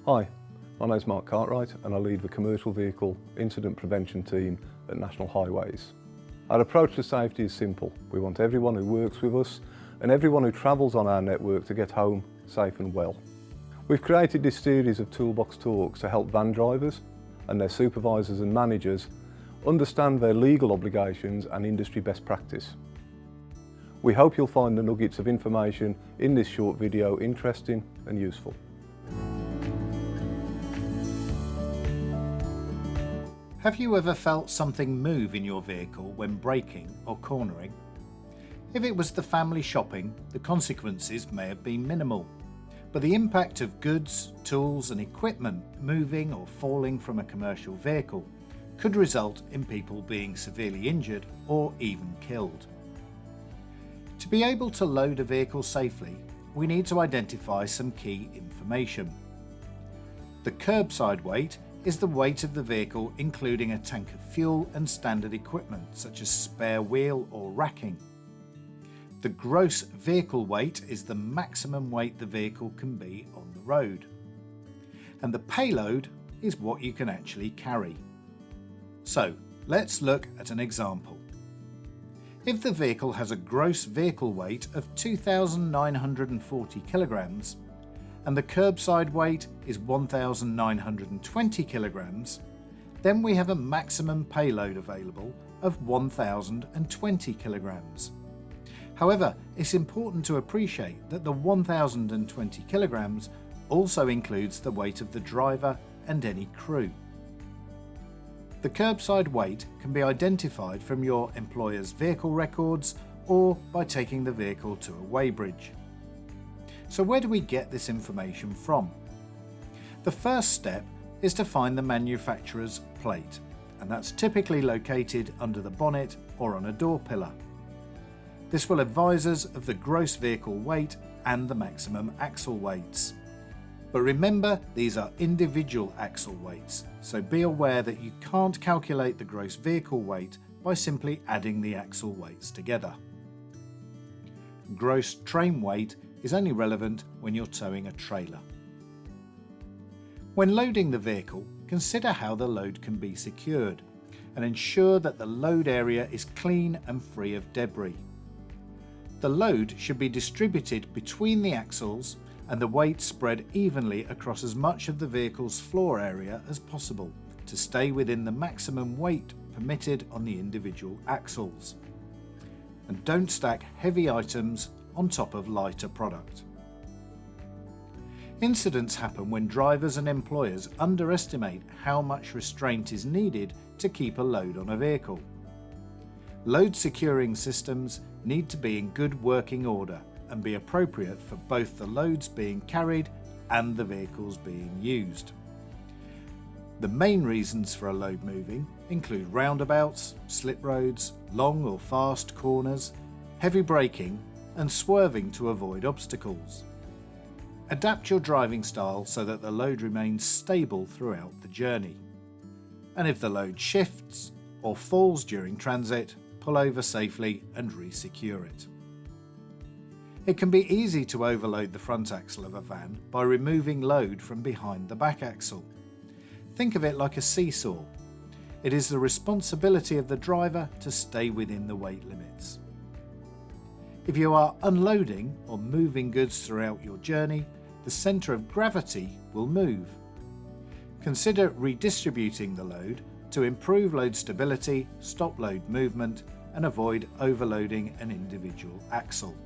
Hi, my name's Mark Cartwright and I lead the Commercial Vehicle Incident Prevention Team at National Highways. Our approach to safety is simple. We want everyone who works with us and everyone who travels on our network to get home safe and well. We've created this series of Toolbox talks to help van drivers and their supervisors and managers understand their legal obligations and industry best practice. We hope you'll find the nuggets of information in this short video interesting and useful. Have you ever felt something move in your vehicle when braking or cornering? If it was the family shopping, the consequences may have been minimal, but the impact of goods, tools and equipment moving or falling from a commercial vehicle could result in people being severely injured or even killed. To be able to load a vehicle safely, we need to identify some key information. The curbside weight is the weight of the vehicle including a tank of fuel and standard equipment such as spare wheel or racking. The gross vehicle weight is the maximum weight the vehicle can be on the road. And the payload is what you can actually carry. So let's look at an example. If the vehicle has a gross vehicle weight of 2,940 kilograms and the curbside weight is 1,920 kilograms, then we have a maximum payload available of 1,020 kilograms. However, it's important to appreciate that the 1,020 kilograms also includes the weight of the driver and any crew. The curbside weight can be identified from your employer's vehicle records or by taking the vehicle to a weighbridge. So where do we get this information from? The first step is to find the manufacturer's plate, and that's typically located under the bonnet or on a door pillar. This will advise us of the gross vehicle weight and the maximum axle weights. But remember, these are individual axle weights, so be aware that you can't calculate the gross vehicle weight by simply adding the axle weights together. Gross train weight is only relevant when you're towing a trailer. When loading the vehicle, consider how the load can be secured and ensure that the load area is clean and free of debris. The load should be distributed between the axles and the weight spread evenly across as much of the vehicle's floor area as possible to stay within the maximum weight permitted on the individual axles. And don't stack heavy items on top of lighter product. Incidents happen when drivers and employers underestimate how much restraint is needed to keep a load on a vehicle. Load securing systems need to be in good working order and be appropriate for both the loads being carried and the vehicles being used. The main reasons for a load moving include roundabouts, slip roads, long or fast corners, heavy braking, and swerving to avoid obstacles. Adapt your driving style so that the load remains stable throughout the journey. And if the load shifts or falls during transit, pull over safely and re-secure it. It can be easy to overload the front axle of a van by removing load from behind the back axle. Think of it like a seesaw. It is the responsibility of the driver to stay within the weight limits. If you are unloading or moving goods throughout your journey, the centre of gravity will move. Consider redistributing the load to improve load stability, stop load movement, and avoid overloading an individual axle.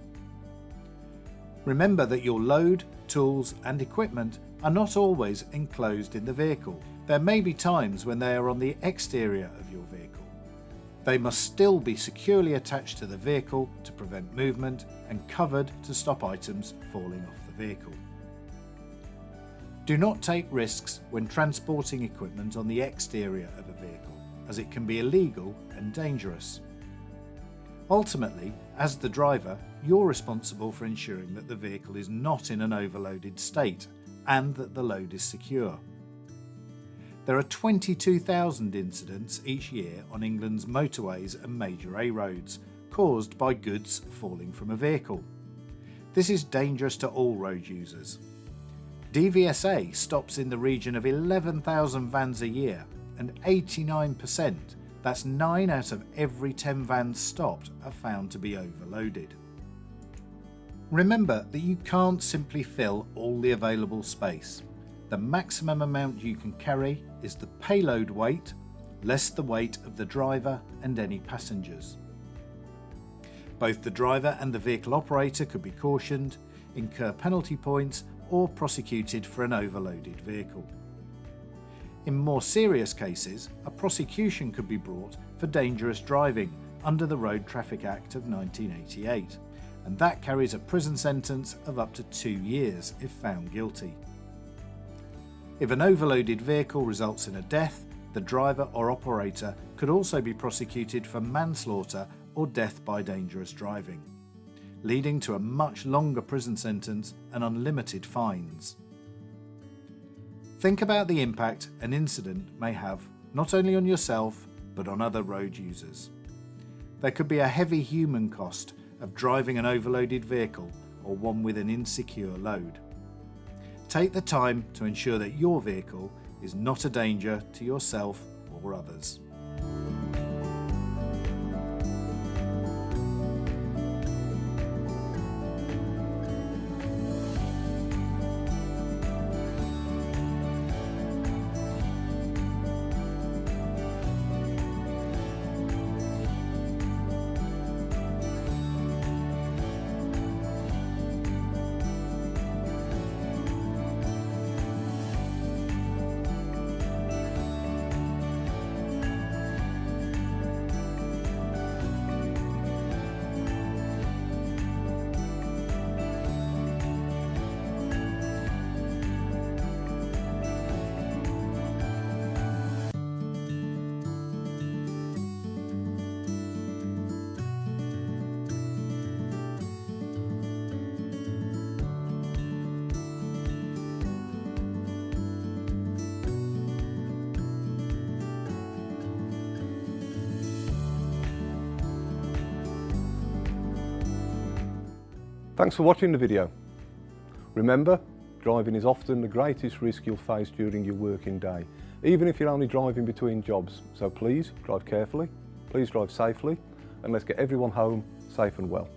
Remember that your load, tools, and equipment are not always enclosed in the vehicle. There may be times when they are on the exterior of your vehicle. They must still be securely attached to the vehicle to prevent movement and covered to stop items falling off the vehicle. Do not take risks when transporting equipment on the exterior of a vehicle, as it can be illegal and dangerous. Ultimately, as the driver, you're responsible for ensuring that the vehicle is not in an overloaded state and that the load is secure. There are 22,000 incidents each year on England's motorways and major A roads caused by goods falling from a vehicle. This is dangerous to all road users. DVSA stops in the region of 11,000 vans a year, and 89%, that's 9 out of every 10 vans stopped, are found to be overloaded. Remember that you can't simply fill all the available space. The maximum amount you can carry is the payload weight, less the weight of the driver and any passengers. Both the driver and the vehicle operator could be cautioned, incur penalty points, or prosecuted for an overloaded vehicle. In more serious cases, a prosecution could be brought for dangerous driving under the Road Traffic Act of 1988, and that carries a prison sentence of up to 2 years if found guilty. If an overloaded vehicle results in a death, the driver or operator could also be prosecuted for manslaughter or death by dangerous driving, leading to a much longer prison sentence and unlimited fines. Think about the impact an incident may have not only on yourself but on other road users. There could be a heavy human cost of driving an overloaded vehicle or one with an insecure load. Take the time to ensure that your vehicle is not a danger to yourself or others. Thanks for watching the video. Remember, driving is often the greatest risk you'll face during your working day, even if you're only driving between jobs. So please drive carefully, please drive safely, and let's get everyone home safe and well.